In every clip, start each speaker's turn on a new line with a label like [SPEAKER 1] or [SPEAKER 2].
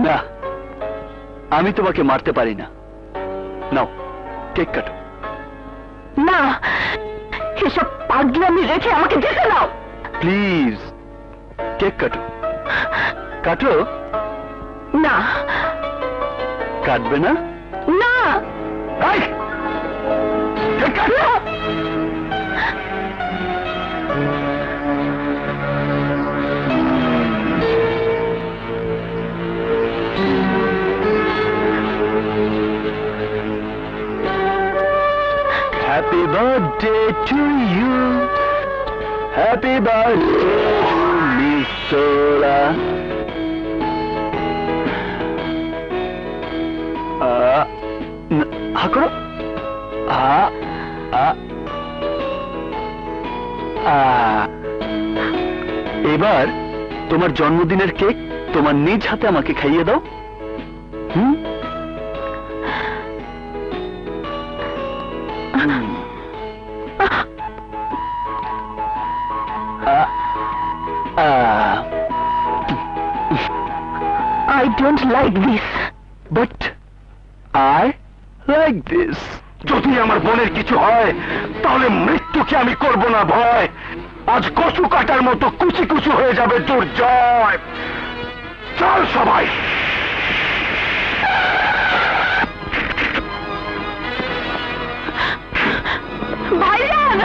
[SPEAKER 1] না, আমি তোমাকে মারতে পারি না। নাও কেক কাটো।
[SPEAKER 2] না, এসব পাগলামি রেখে আমাকে যেতে দাও।
[SPEAKER 1] প্লিজ কেক কাটো। কাটো।
[SPEAKER 2] না।
[SPEAKER 1] কাটবে না?
[SPEAKER 2] না।
[SPEAKER 1] কেক কাটো। Happy birthday to you. Happy birthday to Miss Sola. হাকড়ো। এবার তোমার জন্মদিনের কেক তোমার নিজ হাতে আমাকে খাইয়ে দাও।
[SPEAKER 2] I don't like this.
[SPEAKER 1] But I like this.
[SPEAKER 3] যদি আমার বোনের কিছু হয় তাহলে মৃত্যুকে আমি করব না ভয়। আজ কচু কাটার মতো কুচি কুচি হয়ে যাবে দুর্জয়। চল সবাই।
[SPEAKER 2] ভাইজান,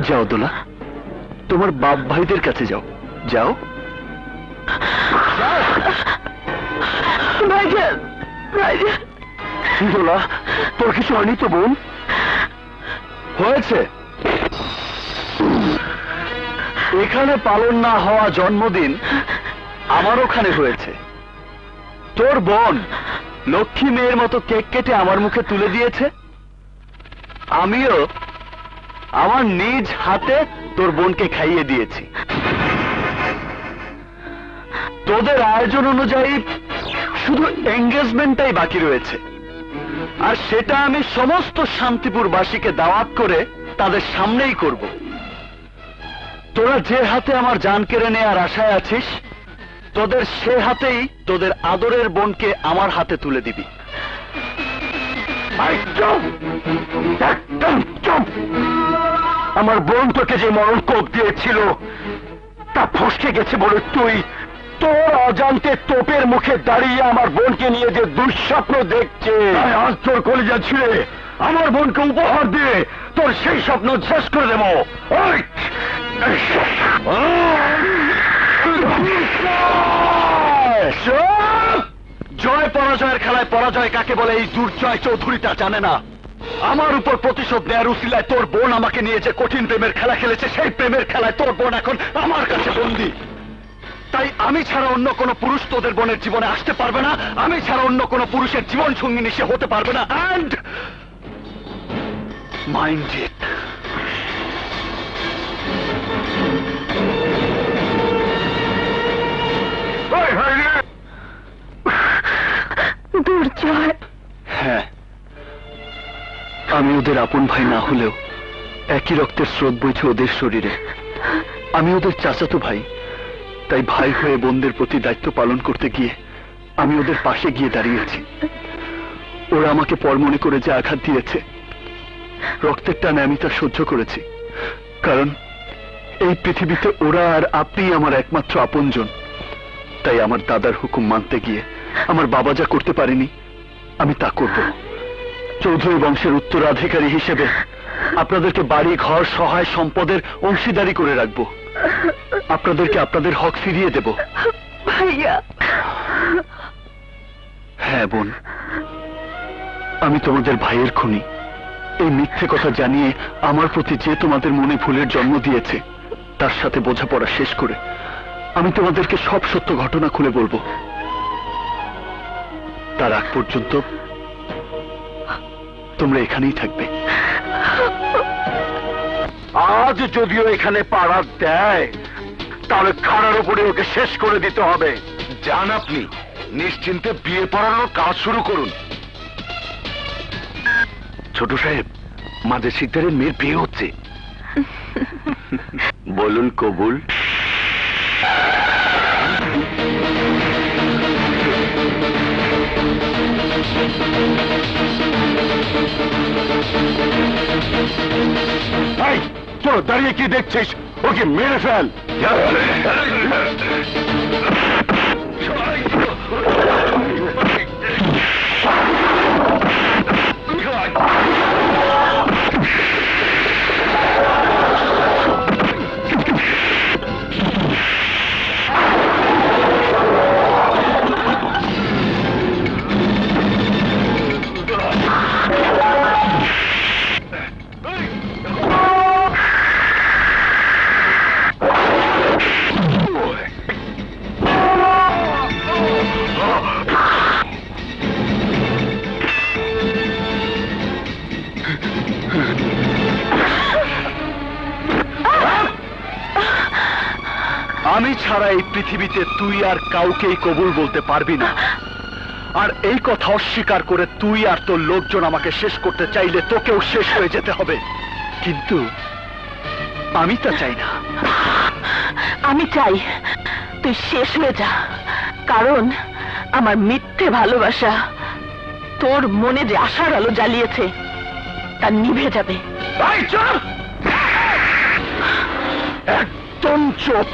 [SPEAKER 1] যাও দোলা, তোমার বাপ ভাইদের কাছে যাও। যাও।
[SPEAKER 2] ভাইজান, ভাইজান।
[SPEAKER 1] দোলা, তোর কিছু হয়নি তো বোন? হয়েছে। এখানে পালন না হওয়া জন্মদিন আমার ওখানে হয়েছে। তোর বোন লক্ষ্মী মেয়ের মতো কেক কেটে আমার মুখে তুলে দিয়েছে। আমিও আমার নিজ হাতে তোর বোনকে খাইয়ে দিয়েছি। তোদের আয়োজন অনুযায়ী শুধু এঙ্গেজমেন্টটাই বাকি রয়েছে, আর সেটা আমি সমস্ত শান্তিপুরবাসীকে দাওয়াত করে তাদের সামনেই করব। তোরা যে হাতে আমার জান কেড়ে নেওয়ার আশায় আছিস, তোদের সে হাতেই তোদের আদরের বোনকে আমার হাতে তুলে দিবি।
[SPEAKER 3] একদম চুপ। আমার বোন তোকে যে মরণ কোপ দিয়েছিল তা ফসকে গেছে বলে তুই তোর অজান্তে তোপের মুখে দাঁড়িয়ে আমার বোনকে নিয়ে যে দুঃস্বপ্ন দেখছে। আজ তোর কলিজা ছিঁড়ে আমার বোনকে উপহার দিয়ে তোর সেই স্বপ্ন শেষ করে দেব।
[SPEAKER 1] জয় পরাজয়ের খেলায় পরাজয় কাকে বলে এই দুর্জয় চৌধুরী তা জানে না। আমার উপর প্রতিশোধ নেয়ার উসিলায় তোর বোন আমাকে নিয়ে যে কঠিন প্রেমের খেলা খেলেছে, সেই প্রেমের খেলায় তোর বোন এখন আমার কাছে বন্দী। তাই আমি ছাড়া অন্য কোন পুরুষ তোদের বোনের জীবনে আসতে পারবে না। আমি ছাড়া অন্য কোন পুরুষের জীবন সঙ্গিনী সে হতে পারবে না। And mind it.
[SPEAKER 2] দুর্জয়।
[SPEAKER 1] হ্যাঁ, আমি ওদের আপন ভাই না হলেও একই রক্তের স্রোত বইছে ওদের শরীরে। আমি ওদের চাচাতো ভাই, তাই ভাই হয়ে বোনদের প্রতি দায়িত্ব পালন করতে গিয়ে আমি ওদের পাশে গিয়ে দাঁড়িয়েছি। ওরা আমাকে পর মনে করে যে আঘাত দিয়েছে, রক্তের টানে আমি তা সহ্য করেছি। কারণ এই পৃথিবীতে ওরা আর আপনি আমার একমাত্র আপনজন। তাই আমার দাদার হুকুম মানতে গিয়ে আমার বাবা যা করতে পারেনি, আমি তা করব। চৌধুরী বংশের উত্তরাধিকারী হিসেবে আপনাদেরকে বাড়ি ঘর সহায় সম্পদের অংশীদারি করে রাখবো। আপনাদেরকে আপনাদের হক ফিরিয়ে দেব।
[SPEAKER 2] ভাইয়া।
[SPEAKER 1] হ্যাঁ বোন, আমি তোমাদের ভাইয়ের খুনি। এই মিথ্যে কথা জানিয়ে আমার প্রতি যে তোমাদের মনে ভুলের জন্ম দিয়েছে, তার সাথে বোঝাপড়া শেষ করে আমি তোমাদেরকে সব সত্য ঘটনা খুলে বলবো। তার আগ পর্যন্ত তোমরা এখানেই থাকবে।
[SPEAKER 3] আজ যদিও এখানে পাড়া দেয়, তাহলে খাড়ার উপরে ওকে শেষ করে দিতে হবে। যান আপনি নিশ্চিন্তে বিয়ে পড়ানোর কাজ শুরু করুন। ছোট সাহেব, মাঝে শিকদারের মেয়ের বিয়ে হচ্ছে। বলুন কবুল। তোর দাঁড়িয়ে কি দেখছিস? ওকে মেরে ফেল।
[SPEAKER 1] আমি ছাড়া এই পৃথিবীতে তুই আর কাউকেই কবুল বলতে পারবি না। আর এই কথা অস্বীকার করে তুই আর তোর লোকজন আমাকে শেষ করতে চাইলে তোকেও শেষ হয়ে যেতে হবে। কিন্তু আমি তা চাই না।
[SPEAKER 2] আমি চাই তুই শেষ হয়ে যা, কারণ আমার মিথ্যে ভালোবাসা তোর মনে যে আশার আলো জ্বালিয়েছে তা নিভে যাবে।
[SPEAKER 1] একদম চুপ।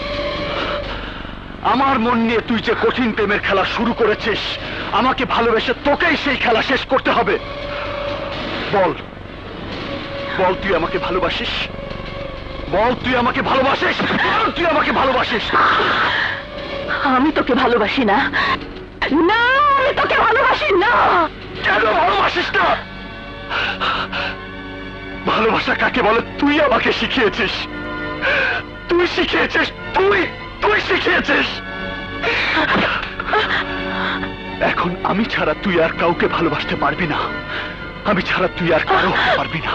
[SPEAKER 1] আমার মন নিয়ে তুই যে কঠিন প্রেমের খেলা শুরু করেছিস, আমাকে ভালোবেসে তোকেই সেই খেলা শেষ করতে হবে। বল বল, তুই আমাকে ভালোবাসিস? বল, তুই আমাকে ভালোবাসিস? বল, তুই আমাকে ভালোবাসিস?
[SPEAKER 2] আমি তোকে ভালোবাসি না। না, আমি তোকে ভালোবাসি না।
[SPEAKER 1] কেন ভালোবাসিস না? ভালোবাসা কাকে বলে তুই আমাকে শিখিয়েছিস। তুই শিখিয়েছিস, তুই তুই শিখিয়েছিস। এখন আমি ছাড়া তুই আর কাউকে ভালোবাসতে পারবি না। আমি ছাড়া তুই আর কারো হতে পারবি না।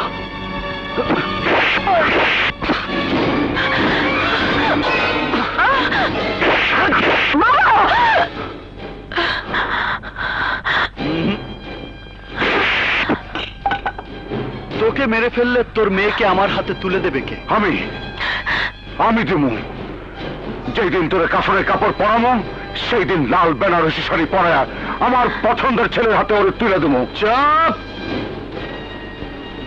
[SPEAKER 1] তোকে মেরে ফেললে তোর মেয়েকে আমার হাতে তুলে দেবে কে?
[SPEAKER 3] আমি দেবো। যেই দিন তোর কাফনের কাপড় পরামো সেই দিন লাল বেনারসি শাড়ি পরায়া আমার পছন্দের ছেলের হাতে ওরে তুলে দেবো।
[SPEAKER 1] চাপ।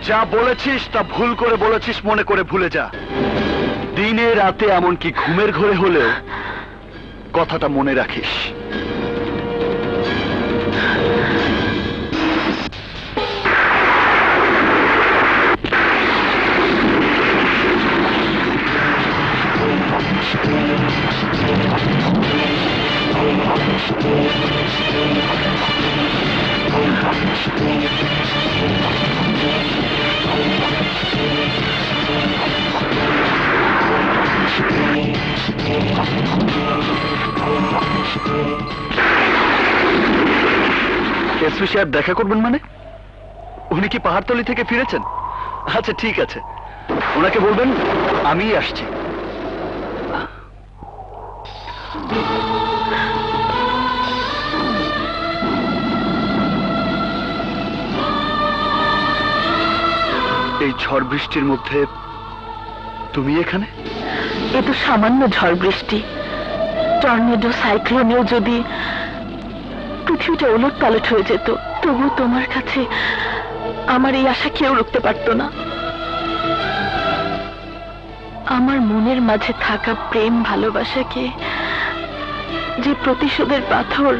[SPEAKER 1] যা বলেছিস তা ভুল করে বলেছিস মনে করে ভুলে যা। দিনে রাতে এমনকি ঘুমের ঘরে হলেও কথাটা মনে রাখিস। এসপি সাহেব দেখা করবেন মানে? উনি কি পাহাড়তলি থেকে ফিরেছেন? আচ্ছা ঠিক আছে, ওনাকে বলবেন আমিই আসছি। এই ঝড় বৃষ্টির মধ্যে তুমি এখানে?
[SPEAKER 2] এ তো সামান্য ঝড় বৃষ্টি। টর্নেডো সাইক্লোনেও যদি পৃথিবীটা ওলট পালট হয়ে যেত, তবু তোমার কাছে আমার এই আশা কেউ রুখতে পারত না। আমার মনের মাঝে থাকা প্রেম ভালোবাসাকে যে প্রতিশোধের পাথর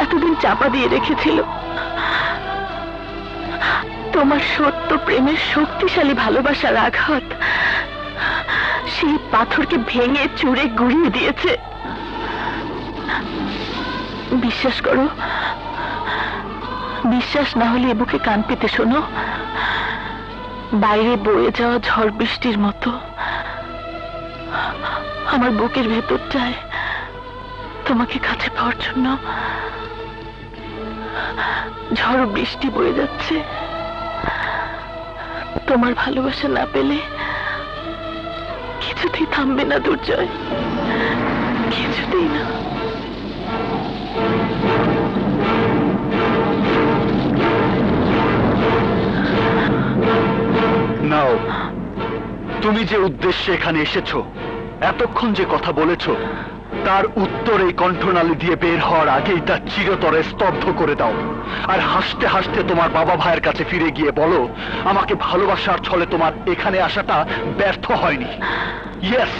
[SPEAKER 2] এতদিন চাপা দিয়ে রেখেছিল, তোমার সত্য প্রেমের শক্তিশালী ভালোবাসার আঘাত সেই পাথরকে ভেঙে চুরে গুঁড়িয়ে দিয়েছে। বিশ্বাস করো, বিশ্বাস না হলে এ বুকে কান পেতে শোনো। বাইরে বয়ে যাওয়া ঝড় বৃষ্টির মতো আমার বুকের ভেতরটায় তোমাকে কাছে পাওয়ার জন্য ঝড় বৃষ্টি বয়ে যাচ্ছে। তোমার ভালোবাসা না পেলে কিছুতেই থামবে না দুর্জয়, কিছুতেই না।
[SPEAKER 1] নাও, তুমি যে উদ্দেশ্যে এখানে এসেছো, এতক্ষণ যে কথা বলেছো, তার উত্তর এই কণ্ঠনালী দিয়ে বের হওয়ার আগেই তার চিরতরে স্তব্ধ করে দাও। আর হাসতে হাসতে তোমার বাবা ভাইয়ের কাছে ফিরে গিয়ে বলো, আমাকে ভালোবাসার ছলে তোমার এখানে আসাটা ব্যর্থ হয়নি। ইয়েস,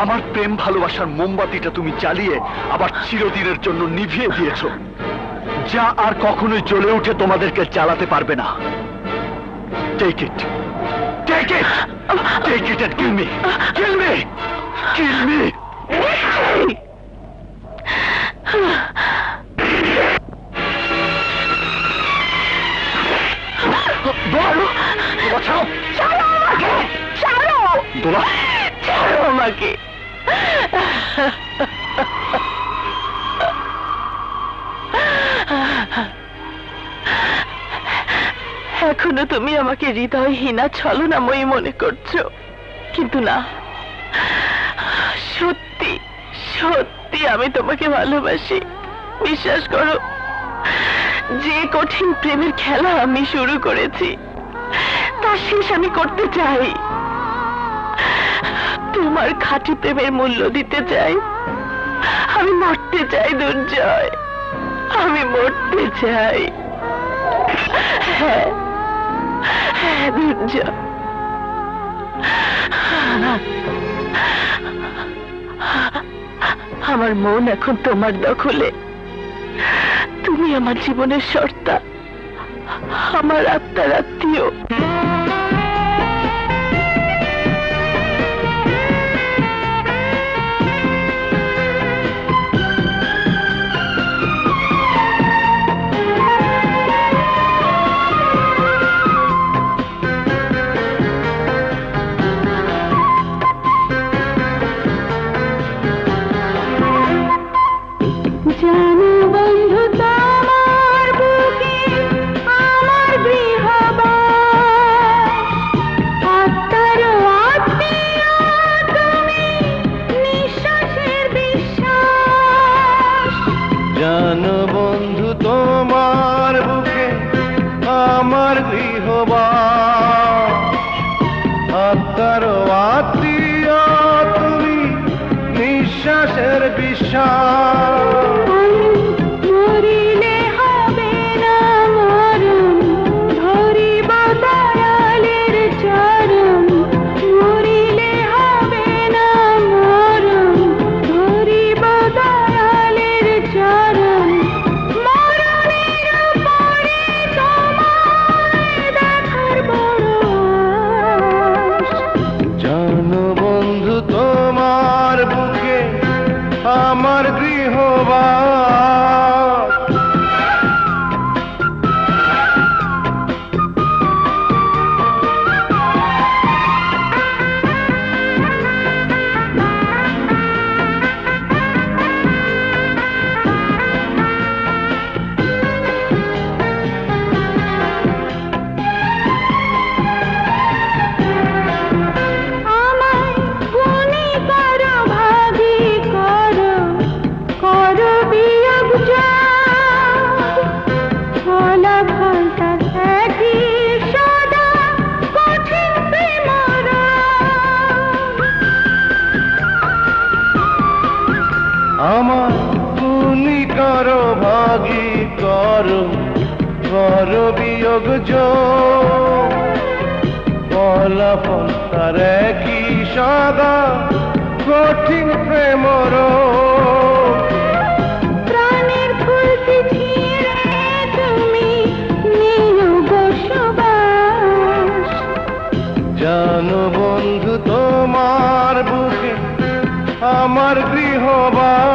[SPEAKER 1] আমার প্রেম ভালোবাসার মোমবাতিটা তুমি জ্বালিয়ে আবার চিরদিনের জন্য নিভিয়ে দিয়েছো, যা আর কখনোই জ্বলে উঠে তোমাদেরকে জ্বালাতে পারবে না। Take it, take it, take it and kill me, kill me, kill me.
[SPEAKER 2] ছাড়ো আমাকে, ছাড়ো,
[SPEAKER 1] দোলা,
[SPEAKER 2] ছাড়ো আমাকে। এখনো তুমি আমাকে হৃদয়হীনা ছলনাময়ী মনে করছো, কিন্তু না, সত্যি সত্যি আমি তোমাকে ভালোবাসি। বিশ্বাস করো, যে কঠিন প্রেমের খেলা আমি শুরু করেছি তার শেষ আমি করতে চাই। তোমার খাঁটি প্রেমের মূল্য দিতে চাই। আমি মরতে চাই দুর্জয়, আমি মরতে চাই। হ্যাঁ হ্যাঁ দুর্জয়, আমার মন এখন তোমার দখলে। তুমি আমার জীবনের সর্তা, আমার আত্মার আত্মীয়।
[SPEAKER 4] জানো বন্ধু তোমার বুকে আমার গৃহবাস, আত্মার আত্মীয় তুমি নিঃশ্বাসের বিশ্বাস।
[SPEAKER 5] মরিলে হবে না মরণ, ধরিব দয়ালের চরণ। মরিলে হবে না মরণ, ধরিব দয়ালের চরণ। মরণের পরে তোমায় দেখার বড় আশ।
[SPEAKER 4] জানো বন্ধু তোমার বুকে আমার গৃহবাস।
[SPEAKER 5] আমায় গুণী করো, ভাগী করো, করো বিয়োগ যোগ। ফলাফলটা একই সদা, কঠিন প্রেমর।
[SPEAKER 4] আমার তুমি করো ভাগী করো, করো বিয়োগ যোগ। ফলাফল তার একই সদা, কঠিন প্রেমর।
[SPEAKER 5] প্রাণের ফুলটি ছিঁড়ে তুমি নিও বসবাস।
[SPEAKER 4] জানো বন্ধু তোমার বুকে আমার গৃহবাস।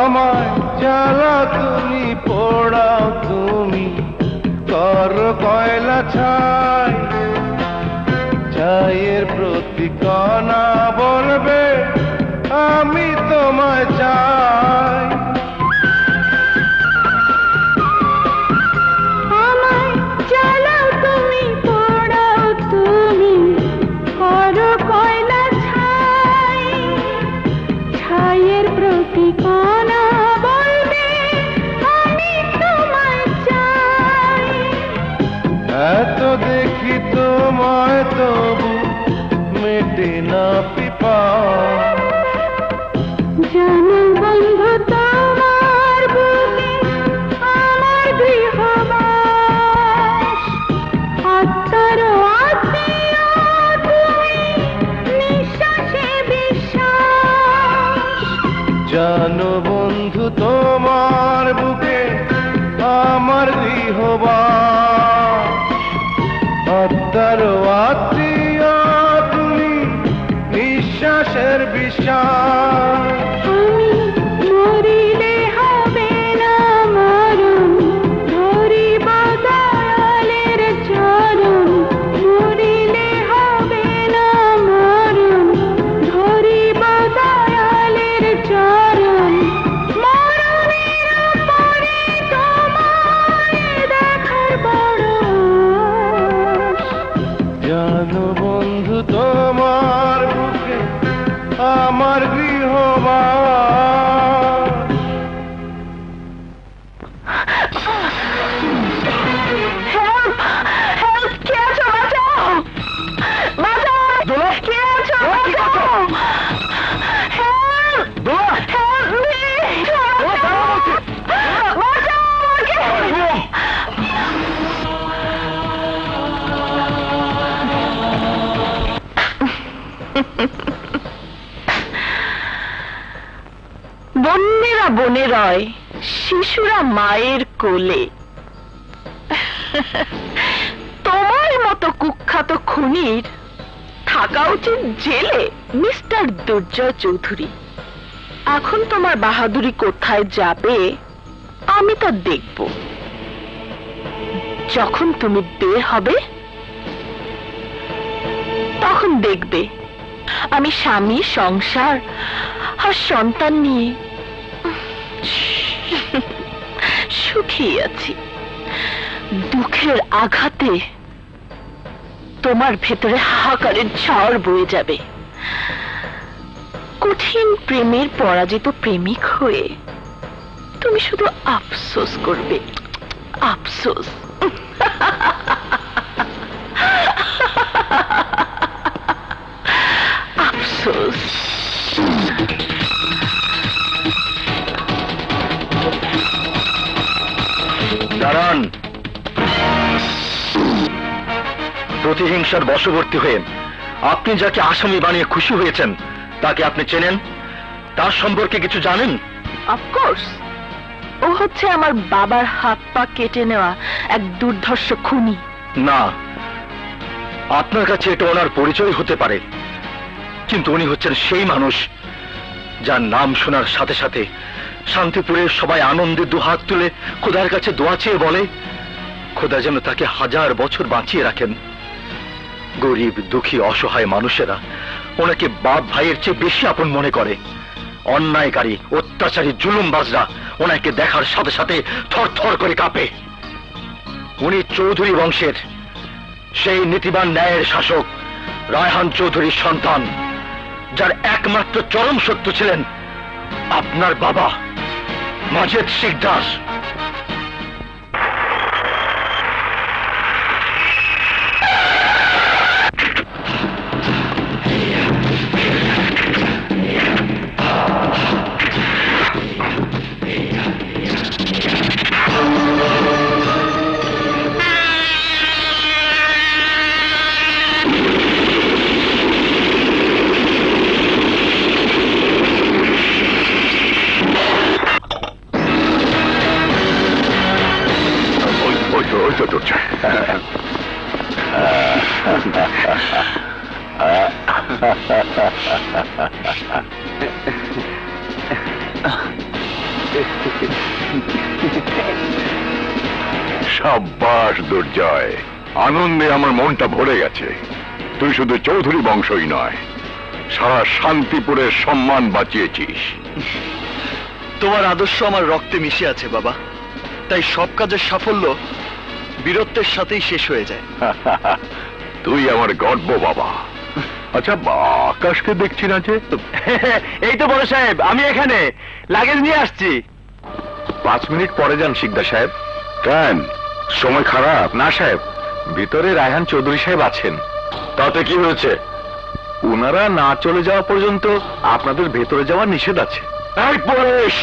[SPEAKER 4] আমায় জ্বালা তুমি ছাই, ছাইয়ের প্রতি কণা বলবে আমি তোমায় চাই।
[SPEAKER 5] আমায় জ্বালাও তুমি, পোড়াও তুমি, করো কয়লা ছাই, ছাইয়ের প্রতি কণা বলবে আমি তোমায় চাই।
[SPEAKER 4] এত দেখি তোমায় তবু মেটে না পিপাস,
[SPEAKER 5] জানো বন্ধু তোমার বুকে আমার গৃহবাস, আত্মার আত্মীয় তুমি, নিঃশ্বাসে বিশ্বাস।
[SPEAKER 4] জানো বন্ধু তোমার বুকে আমার গৃহবাস, আত্মার আত্মীয় তুমি, নিঃশ্বাসের বিশ্বাস।
[SPEAKER 5] আমি মরিলে হবে না মরণ, ধরিব দয়ালের চরণ। মরিলে হবে না মরণ, ধরিব দয়ালের চরণ। মরণের পরে তোমায় দেখার বড় আশ।
[SPEAKER 4] জানো বন্ধু তোমার বুকে আমার গৃহবাস।
[SPEAKER 2] হেল্প! হেল্প! কে আছো? বাঁচাও! বাঁচাও! কে আছো? বাঁচাও! হেল্প! Help me! বাঁচাও আমাকে! বন্যেরা বনে রয়, শিশুরা মায়ের কোলে। তোমার মতো কুখ্যাত খুনির থাকা উচিত জেলে, মিস্টার দুর্জয় চৌধুরী। এখন তোমার বাহাদুরি কোথায় যাবে আমি তা দেখব। যখন তুমি বের হবে তখন দেখবে আমি স্বামী, সংসার আর সন্তান নিয়ে সুখী আছি। দুঃখের আঘাতে তোমার ভেতরে হাহাকারের ঝড় বয়ে যাবে। কঠিন প্রেমের পরাজিত প্রেমিক হয়ে তুমি শুধু আফসোস করবে, আফসোস। আফসোস।
[SPEAKER 3] দাঁড়ান। প্রতিহিংসার বশবর্তী হয়ে আপনি যাকে আসামি বানিয়ে খুশি হয়েছেন তাকে আপনি চেনেন? তার সম্পর্কে কিছু জানেন?
[SPEAKER 2] অফকোর্স, ও হচ্ছে আমার বাবার হাত পা কেটে নেওয়া এক দুর্ধর্ষ খুনি।
[SPEAKER 3] না, আপনার কাছে এটা ওনার পরিচয় হতে পারে, কিন্তু উনি হচ্ছেন সেই মানুষ যার নাম শোনার সাথে সাথে শান্তিপুরের সবাই আনন্দে দুহাত তুলে খোদার কাছে দোয়া চেয়ে বলে খোদা যেন তাকে 1000 বছর বাঁচিয়ে রাখেন। গরিব, দুঃখী, অসহায় মানুষেরা ওনাকে বাপ ভাইয়ের চেয়ে বেশি আপন মনে করে। অন্যায়কারী, অত্যাচারী, জুলুমবাজরা ওনাকে দেখার সাথে সাথে থর থর করে কাঁপে। উনি চৌধুরী বংশের সেই নীতিবান ন্যায়ের শাসক রায়হান চৌধুরীর সন্তান, যার একমাত্র চরম শত্রু ছিলেন আপনার বাবা মাজেদ শিকদার। সাব্বাস দুর্জয়, আনন্দে আমার মনটা ভরে গেছে। তুই শুধু চৌধুরী বংশই নয়, সারা শান্তিপুরের সম্মান বাঁচিয়েছিস।
[SPEAKER 1] তোমার আদর্শ আমার রক্তে মিশে আছে বাবা, তাই সব কাজের সাফল্য বীরত্বের সাথেই শেষ হয়ে যায়।
[SPEAKER 3] তুই আমার গর্ব বাবা। আচ্ছা, আকাশকে দেখছি না যে?
[SPEAKER 1] এই তো বড় সাহেব, আমি এখানে লাগেজ নিয়ে আসছি।
[SPEAKER 3] 5 মিনিট পরে যান শিকদার সাহেব। কেন, সময় খারাপ? না সাহেব, ভিতরে রায়হান চৌধুরী সাহেব আছেন। তাতে কি হয়েছে? ওনারা না চলে যাওয়া পর্যন্ত আপনাদের ভেতরে যাওয়া নিষেধ আছে। এই পরেশ,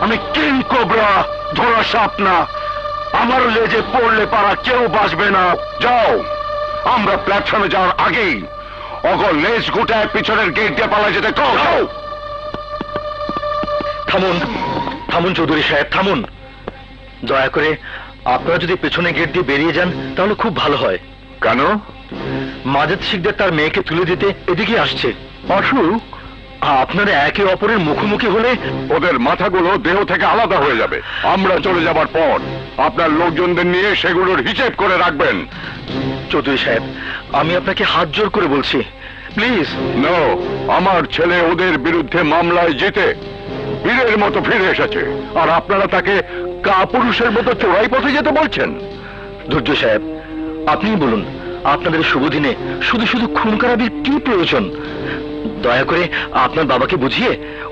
[SPEAKER 3] আমি কিং কোবরা, ধরা সাপ না। আমার লেজে পড়লে পারা কেউ বাঁচবে না। যাও, আমরা প্ল্যাটফর্মে যাওয়ার আগেই অগর লেজ গোটায় পিছনের গেট দিয়ে পালা যেতে কও।
[SPEAKER 1] থামুন থামুন চৌধুরী সাহেব, থামুন। দয়া করে আপনারা যদি পেছনে গেট দিয়ে বেরিয়ে যান তাহলে খুব ভালো হয়।
[SPEAKER 3] কেন?
[SPEAKER 1] মাজেদ শিকদার তার মেয়েকে তুলে দিতে এদিকে আসছে।
[SPEAKER 3] অসুখ?
[SPEAKER 1] আপনারা একে অপরের মুখোমুখি হলে
[SPEAKER 3] ওদের মাথাগুলো দেহ থেকে আলাদা হয়ে যাবে। আমরা চলে যাবার পর আপনার লোকজনদের নিয়ে সেগুলোর হিসেব করে রাখবেন।
[SPEAKER 1] চৌধুরী সাহেব, আমি আপনাকে হাত জোর করে বলছি, প্লিজ।
[SPEAKER 3] নো, আমার ছেলে ওদের বিরুদ্ধে মামলায় জিতে বীরের মতো ফিরে এসেছে, আর আপনারা তাকে কাপুরুষের মতো চোরাই পথে যেতে বলছেন।
[SPEAKER 1] ধৈর্য সাহেব, আপনিই বলুন, আপনাদের শুভ দিনে শুধু শুধু খুন খারাপির কি প্রয়োজন? দয়া করে আপনার বাবাকে বুঝিয়ে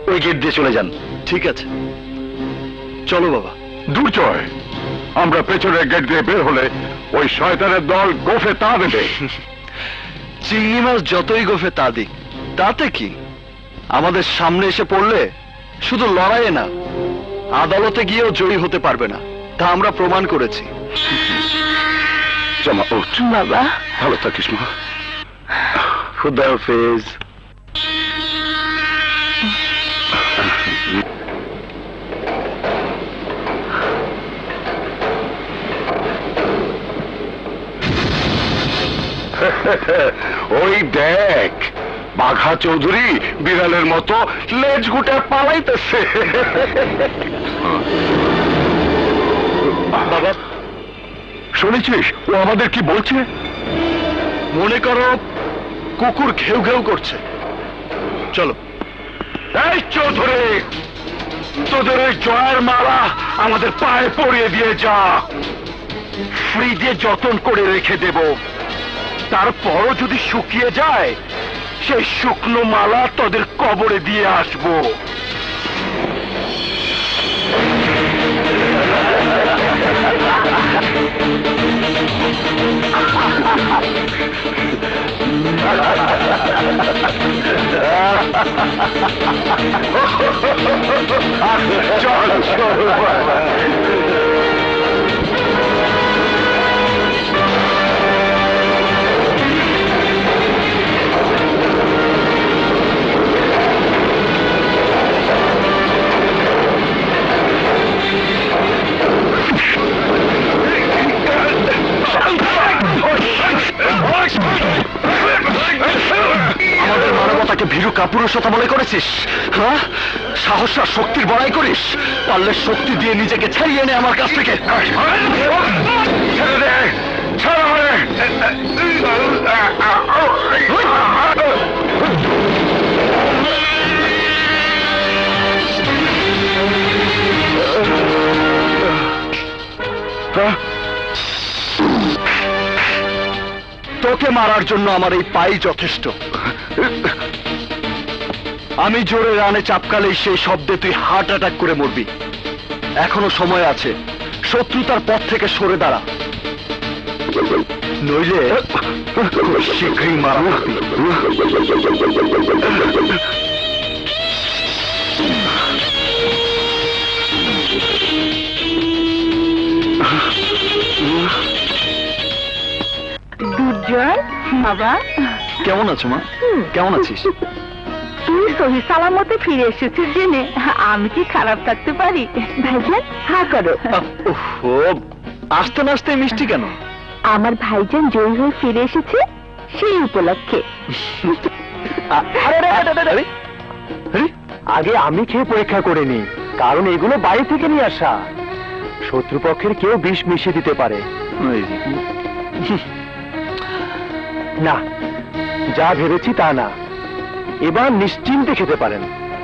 [SPEAKER 1] ওই গেট দিয়ে চলে যান। ঠিক আছে, চলো বাবা।
[SPEAKER 3] দুর্জয়, আমরা পেছনের গেট দিয়ে বের হলে ওই শয়তানের দল গোফে তা দেবে।
[SPEAKER 1] চিংড়ি মাছ যতই গোফে তা দিক, তাতে কি? আমাদের সামনে এসে পড়লে শুধু লড়াইয়ে না, আদালতে গিয়েও জয়ী হতে পারবে না, তা আমরা প্রমাণ করেছি।
[SPEAKER 3] জামা, ওঠ।
[SPEAKER 2] বাবা,
[SPEAKER 3] ভালো থাকিস মা।
[SPEAKER 1] খুদা হাফেজ।
[SPEAKER 3] ওই দেখ, বাঘা চৌধুরী বিড়ালের মতো লেজ গুটে পালাইতেছে।
[SPEAKER 1] বাবা,
[SPEAKER 3] শুনেছিস ও আমাদের কি বলছে?
[SPEAKER 1] মনে করো কুকুর ঘেউ ঘেউ করছে। চলো।
[SPEAKER 3] এই চৌধুরী, তোদের ওই জয়ের মালা আমাদের পায়ে পরিয়ে দিয়ে যা। ফ্রিজে যতন করে রেখে দেব, তারপরও যদি শুকিয়ে যায় সেই শুকনো মালা তোদের কবরে দিয়ে আসবো। চল চল বাবা।
[SPEAKER 1] আমাদের মানবতাকে ভীরু কাপুরুষতা মনে করেছিস? হ্যাঁ, সাহস আর শক্তির বড়াই করিস? পারলে শক্তি দিয়ে নিজেকে ছাড়িয়ে নে আমার কাছ থেকে।
[SPEAKER 3] ছেড়ে দে, ছেড়ে দে।
[SPEAKER 1] তোকে মারার জন্য আমার এই পাই যথেষ্ট। আমি জোরে রানে চাপকালেই সেই শব্দে তুই হার্ট অ্যাটাক করে মরবি। এখনো সময় আছে, শত্রুতার পথ থেকে সরে দাঁড়া, নইলে শীঘ্রই মারা খাবি।
[SPEAKER 5] দুর্জয় বাবা,
[SPEAKER 1] কেমন আছো মা? কেমন আছিস?
[SPEAKER 5] তুই সহি সালামতে ফিরে এসেছিস জেনে আমি কি খারাপ থাকতে পারি? ভাইজান হা করো।
[SPEAKER 1] ওহো, আসতে না আসতে মিষ্টি কেন?
[SPEAKER 5] আমার ভাইজান জয়ী হয়ে ফিরে এসেছে সেই উপলক্ষে।
[SPEAKER 3] আগে আমি খেয়ে পরীক্ষা করে নি, কারণ এগুলো বাইরে থেকে নিয়ে আসা। শত্রুপক্ষের কেউ বিষ মিশিয়ে দিতে পারে। না, যা ভেবেছি তা না। এবার নিশ্চিন্তে খেতে পারেন।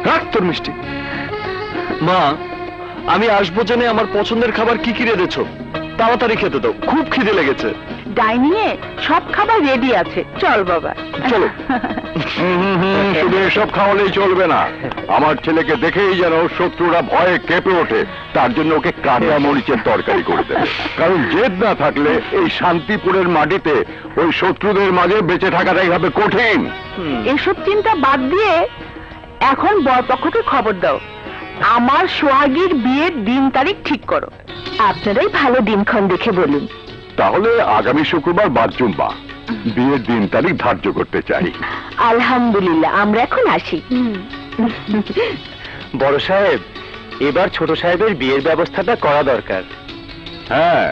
[SPEAKER 1] রাখ তোর মিষ্টি। মা, আমি আসবো জেনে আমার পছন্দের খাবার কি কি রেঁধেছ? তাড়াতাড়ি খেতে দাও, খুব খিদে লেগেছে।
[SPEAKER 5] ডাইনিং এ সব খাবার রেডি আছে, চল বাবা।
[SPEAKER 1] চলো।
[SPEAKER 3] শুধু এসব খাওয়ালেই চলবে না। আমার ছেলেকে দেখেই যেন শত্রুরা ভয়ে কেঁপে ওঠে, তার জন্য ওকে কাঁচা মরিচের তরকারি করে দেবে। কারণ জেদ না থাকলে এই শান্তিপুরের মাটিতে ওই শত্রুদের মাঝে বেঁচে থাকাটাই হবে কঠিন।
[SPEAKER 5] এসব চিন্তা বাদ দিয়ে এখন বরপক্ষকে খবর দাও, আমার সোহাগীর বিয়ের দিন তারিখ ঠিক করো। আপনারাই ভালো দিনক্ষণ দেখে বলুন।
[SPEAKER 3] তাহলে আগামী শুক্রবার বাদ-জুম্মা, বিয়ের দিন তারিখ ধার্য করতে চাই।
[SPEAKER 5] আলহামদুলিল্লাহ, আমরা এখন আসি।
[SPEAKER 3] বড় সাহেব, এবার ছোট সাহেবের বিয়ের ব্যবস্থাটা করা দরকার। হ্যাঁ,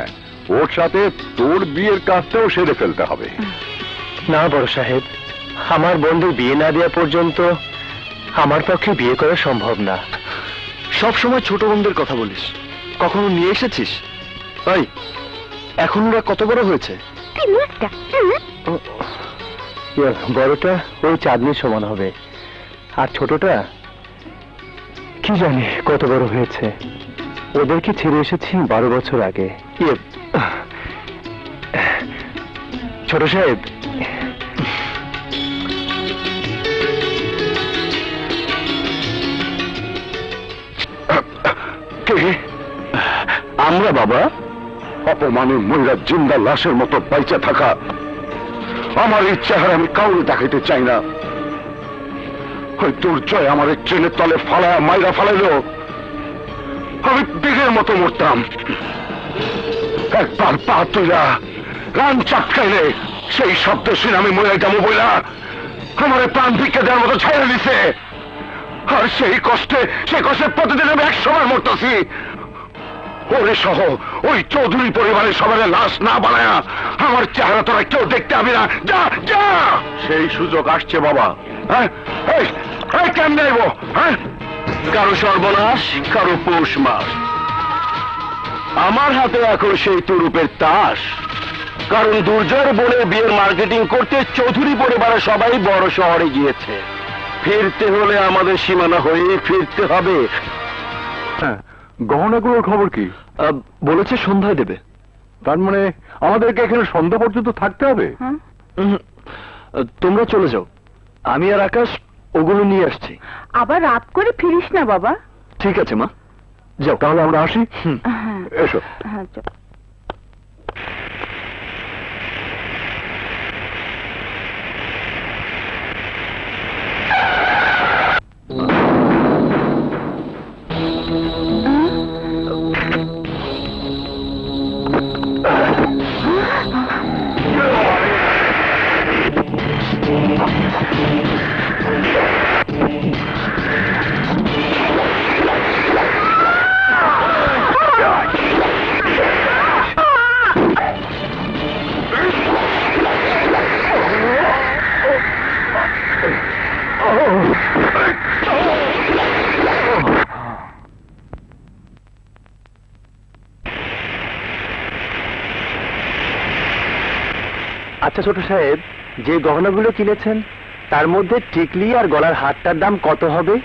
[SPEAKER 3] ওর সাথে তোর বিয়ের কাজটাও সেরে ফেলতে হবে। না বড় সাহেব, আমার বন্ধুর বিয়ে না দেওয়া পর্যন্ত আমার পক্ষে বিয়ে করা সম্ভব না।
[SPEAKER 1] সব সময় ছোট বোনদের কথা বলিস, কখনো নিয়ে এসেছিস? তাই এখন ওরা কত বড় হয়েছে?
[SPEAKER 3] বড়টা ওই চাঁদনির সমান হবে, আর ছোটটা কি জানি কত বড় হয়েছে। ওদেরকে ছেড়ে এসেছি 12 বছর আগে। ছোট সাহেব, আমরা বাবা, অপমানের মহিলার জিন্দা লাশের মতো বাইচা থাকা। আমার এই চেহারা আমি কাউকে দেখাইতে চাই না। ওই দুর্জয় আমার এই ট্রেনের তলে ফালায় মাইরা ফালাইলো, আমি বিঘের মতো মরতাম। একবার পা তুইলা রান চাপকাইলে সেই শব্দ শুনে আমি মরে যাবো বইলা আমার প্রাণ ভিক্ষা দেওয়ার মতো ছাইড়া দিছে। আর সেই কষ্টে প্রতিদিন আমি 100 বার মরতেছি। ওরে সহ ওই চৌধুরী পরিবারের সবার লাশ না বানায়া আমার চেহারা তোরা কেউ দেখতে হবে না। যা যা, সেই সুযোগ আসছে বাবা। হ্যাঁ, কেমনে নেব? হ্যাঁ, কারো সর্বনাশ, কারো পৌষ মাস। আমার হাতে এখন সেই তুরুপের তাস। কারণ দুর্জয়ের বোনের বিয়ের মার্কেটিং করতে চৌধুরী পরিবারের সবাই বড় শহরে গিয়েছে। ফিরতে হলে আমাদের সীমানা হয়ে ফিরতে হবে। হ্যাঁ, গহনাগুলোর খবর কি?
[SPEAKER 1] বলেছে সন্ধ্যায় দেবে।
[SPEAKER 3] তার মানে আমাদেরকে এখানে সন্ধ্যা পর্যন্ত থাকতে হবে?
[SPEAKER 1] তোমরা চলে যাও, আমি আর আকাশ ওগুলো নিয়ে আসছি।
[SPEAKER 5] আবার রাত করে ফিরিস না বাবা।
[SPEAKER 1] ঠিক আছে মা, যাও।
[SPEAKER 3] তাহলে আমরা আসি।
[SPEAKER 5] হ্যাঁ,
[SPEAKER 3] এসো।
[SPEAKER 5] হ্যাঁ, চল।
[SPEAKER 3] আচ্ছা ছোট সাহেব, যে গহনাগুলো কিনেছেন তার মধ্যে টিকলি আর গলার হারটার দাম কত হবে?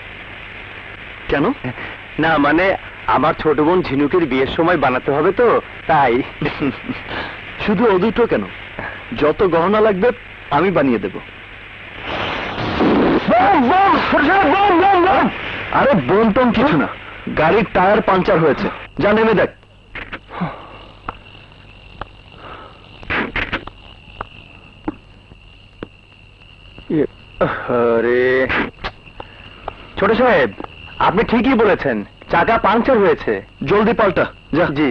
[SPEAKER 1] কেন?
[SPEAKER 3] না মানে আমার ছোট বোন ঝিনুকের বিয়ের সময় বানাতে হবে তো, তাই।
[SPEAKER 1] শুধু ও দুটো কেন, যত গহনা লাগবে আমি বানিয়ে দেব। আরে বোম টোম কিছু না, গাড়ির টায়ার পাংচার হয়েছে, যা নেমে দেখ।
[SPEAKER 3] আরে ছোট সাহেব, আপনি ঠিকই বলেছেন, চাকা পাংচার হয়েছে।
[SPEAKER 1] জলদি পাল্টা, যা।
[SPEAKER 3] জি।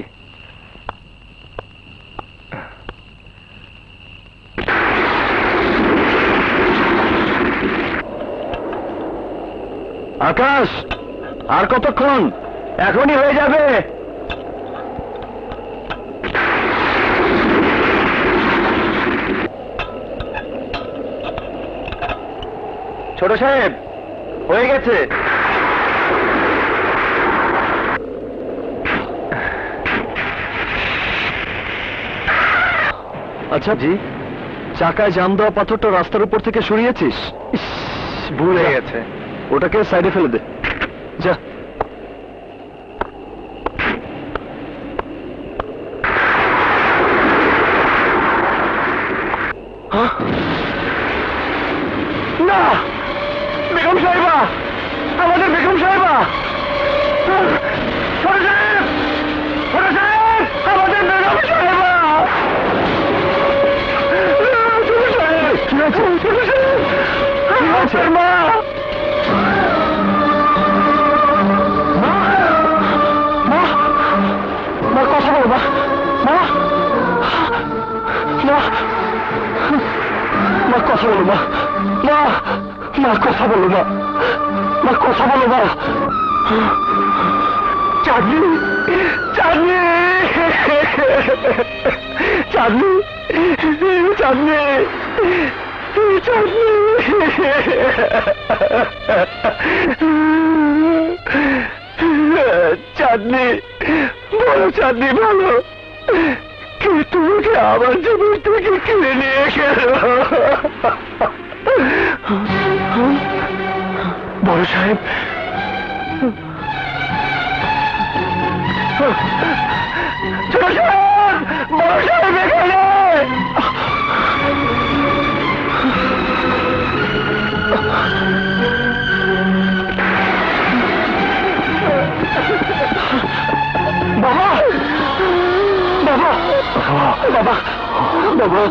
[SPEAKER 1] আকাশ, আর কতক্ষণ?
[SPEAKER 3] এখনই হয়ে যাবে। ছোট সাহেব, হয়ে গেছে।
[SPEAKER 1] আচ্ছা জি, চাকায় জাম দেওয়া পাথরটা রাস্তার উপর থেকে সরিয়েছিস? ভুলে গেছে, ওটাকে সাইডে ফেলে দে যা। না, বেগম সাহেবা, আমাদের বেগম সাহেবা, ছোট সাহেব, ছোট সাহেব, আমাদের বেগম সাহেবা। ছোট সাহেব, কি হয়েছে? ছোট সাহেব, কি হয়েছে? মা, মা, মা, কথা বলো মা, মা, মা, মা, কথা বলো মা, মা, মা, কথা বলো মা, মা, কথা বলো মা। চাঁদনি, চাঁদনি, চাঁদনি, চাঁদনি, চাঁদনি, চাঁদনি, বলো চাঁদনি, বলো কে তোমাকে আমার জীবন থেকে কিনে নিয়ে গেল? বড় সাহেব, ছোট সাহেব, বড় সাহেব এখানে। বাবা, বাবা, বাবা, বাবা,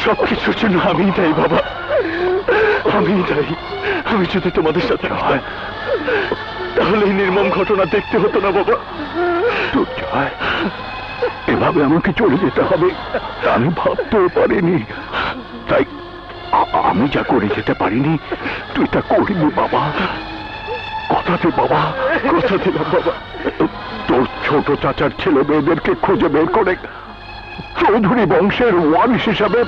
[SPEAKER 1] সব কিছুর জন্য আমিই দায়ী বাবা, আমিই দায়ী। আমি যদি তোমাদের সাথে হয় তাহলে এই নির্মম ঘটনা দেখতে হতো না বাবা। এভাবে আমাকে চলে যেতে হবে আমি ভাবতেও পারিনি, তাই আমি যা করে যেতে পারিনি তুই তা করিনি বাবা। কথা দে বাবা, কথা দিলাম বাবা, তোর ছোট চাচার ছেলে মেয়েদেরকে খুঁজে বের করে চৌধুরী বংশের ওয়ারিশ হিসাবে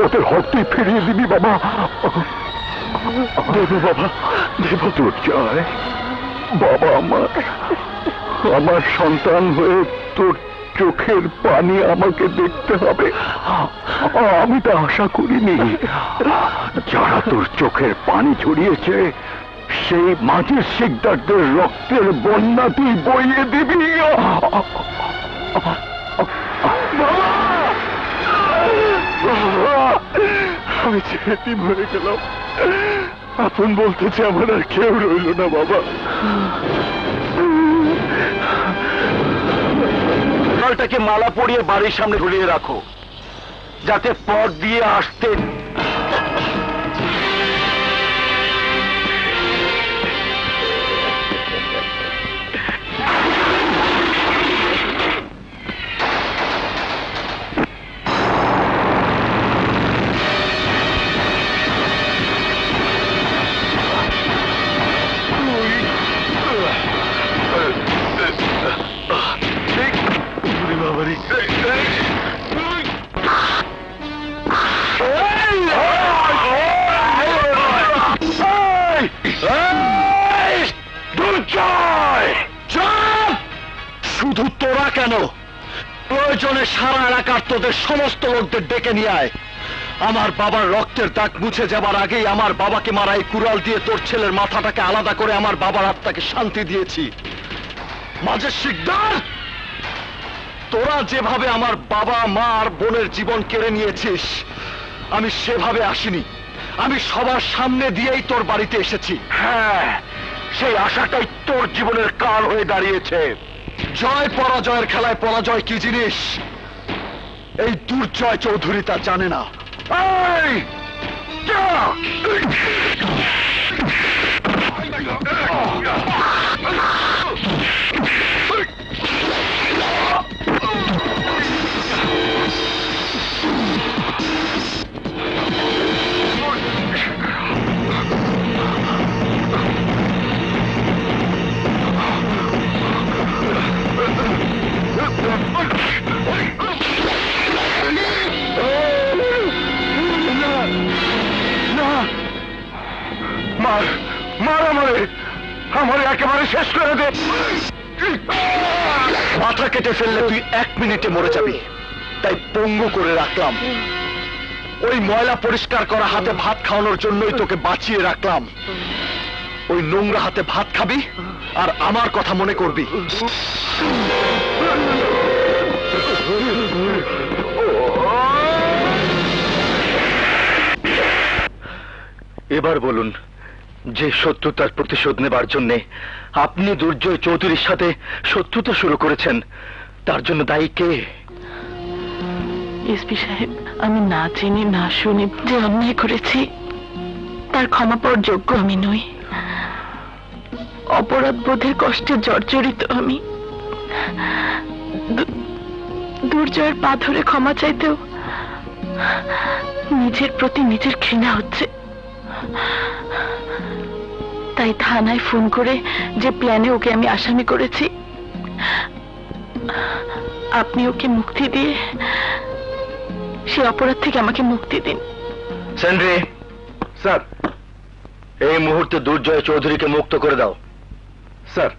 [SPEAKER 1] ওদের হক তুই ফিরিয়ে দিবি বাবা। দেব বাবা, দেব। তোর জয় বাবা, আমার সন্তান হয়ে তোর চোখের পানি আমাকে দেখতে হবে, আমি তা আশা করিনি। যারা তোর চোখের পানি ঝরিয়েছে সেই মাঝের শিকদারদের রক্তের বন্যা তুই বইয়ে দিবি। আমি ছেড়ে মরে গেলাম, আপন বলতেছে আমার আর কেউ রইল না বাবা। মালটাকে মালা পরিয়ে বাড়ির সামনে ঝুলিয়ে রাখো, যাতে পথ দিয়ে আসতে শুধু তোরা কেন, প্রয়োজনে সারা এলাকার তোদের সমস্ত লোকদের ডেকে নিয়ে আয়। আমার বাবার রক্তের দাগ মুছে যাবার আগেই আমার বাবাকে মারা এই কুড়াল দিয়ে তোর ছেলের মাথাটাকে আলাদা করে আমার বাবার আত্মাকে শান্তি দিয়েছি। মাঝে শিকদার, তোরা যেভাবে আমার বাবা মা আর বোনের জীবন কেড়ে নিয়েছিস আমি সেভাবে আসিনি, আমি সবার সামনে দিয়েই তোর বাড়িতে এসেছি। হ্যাঁ, সেই আশাটাই তোর জীবনের কাল হয়ে দাঁড়িয়েছে। জয় পরাজয়ের খেলায় পরাজয় কি জিনিস এই দুর্জয় চৌধুরী তা জানে না। মার, মার আমারে একেবারে শেষ করে দে। মাথা কেটে ফেললে তুই 1 মিনিটে মরে যাবি।
[SPEAKER 3] তাই পঙ্গু করে রাখলাম। ওই ময়লা পরিষ্কার করা হাতে ভাত খাওয়ানোর জন্যই তোকে বাঁচিয়ে রাখলাম। ওই নোংরা হাতে ভাত খাবি আর আমার কথা মনে করবি। এবার বলুন, যে শত্রুতার প্রতিশোধ নেবার জন্যে আপনি দুর্জয় চৌধুরীর সাথে শত্রুতা শুরু করেছেন, তার জন্য দায়ী কে?
[SPEAKER 2] এসপি সাহেব, আমি না জেনে না শুনে যে অন্যায় করেছি তার ক্ষমা পাওয়ার যোগ্য আমি নই। অপরাধ বোধের কষ্টে জর্জরিত আমি। দুর্জয়ের পা ধরে ক্ষমা চাইতেও নিজের প্রতি নিজের ঘৃণা হচ্ছে। তাই থানায় ফোন করে যে প্ল্যানে ওকে আমি আসামি করেছি, আপনি ওকে মুক্তি দিয়ে সে অপরাধ থেকে আমাকে মুক্তি দিন।
[SPEAKER 3] সেন্ড্রি, স্যার, এই মুহূর্তে দুর্জয় চৌধুরীকে মুক্ত করে দাও। স্যার।